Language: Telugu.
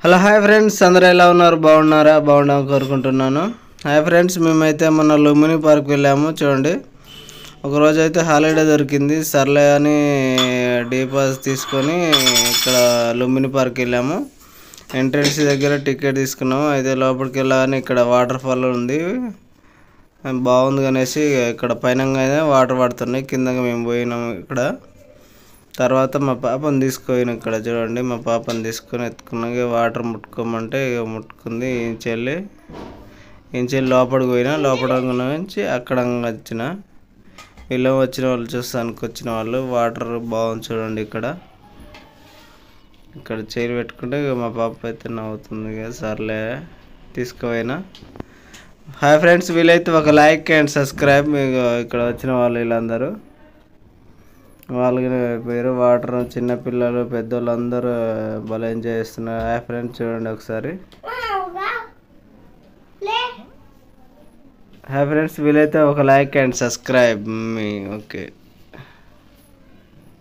హలో హాయ్ ఫ్రెండ్స్, అందరూ ఎలా ఉన్నారు? బాగున్నారా? బాగుండాలని కోరుకుంటున్నాను. హాయ్ ఫ్రెండ్స్, మేమైతే మొన్న లుంబిని పార్క్ వెళ్ళాము. చూడండి, ఒకరోజు అయితే హాలిడే దొరికింది, సర్లే అని డే పాస్ తీసుకొని ఇక్కడ లుంబిని పార్క్ వెళ్ళాము. ఎంట్రన్స్ దగ్గర టికెట్ తీసుకున్నాము. అయితే లోపలికి వెళ్ళగానే ఇక్కడ వాటర్ ఫాల్ ఉంది, బాగుంది అనేసి ఇక్కడ పైన వాటర్ పడుతున్నాయి, కిందగా మేము పోయినాము. ఇక్కడ తర్వాత మా పాపను తీసుకొని ఇక్కడ చూడండి, మా పాపను తీసుకొని ఎత్తుకున్నాక వాటర్ ముట్టుకోమంటే ఇక ముట్టుకుంది. ఇంచెల్లి లోపలికి పోయినా, లోపల నుంచి అక్కడ వచ్చిన వీళ్ళు వచ్చిన వాళ్ళు చూస్తానికి వచ్చిన వాళ్ళు. వాటర్ బాగుంది చూడండి. ఇక్కడ చైర్ పెట్టుకుంటే ఇక మా పాప అయితే నవ్వుతుంది. ఇక సర్లే తీసుకుపోయినా. హాయ్ ఫ్రెండ్స్, వీలైతే ఒక లైక్ అండ్ సబ్స్క్రైబ్. మీకు ఇక్కడ వచ్చిన వాళ్ళు వీళ్ళందరూ వాళ్ళకి పేరు వాటర్, చిన్నపిల్లలు పెద్దోళ్ళు అందరూ భలే ఎంజాయ్ చేస్తున్నారు. హాయ్ ఫ్రెండ్స్, చూడండి ఒకసారి. హాయ్ ఫ్రెండ్స్, వీలైతే ఒక like and subscribe me. Okay.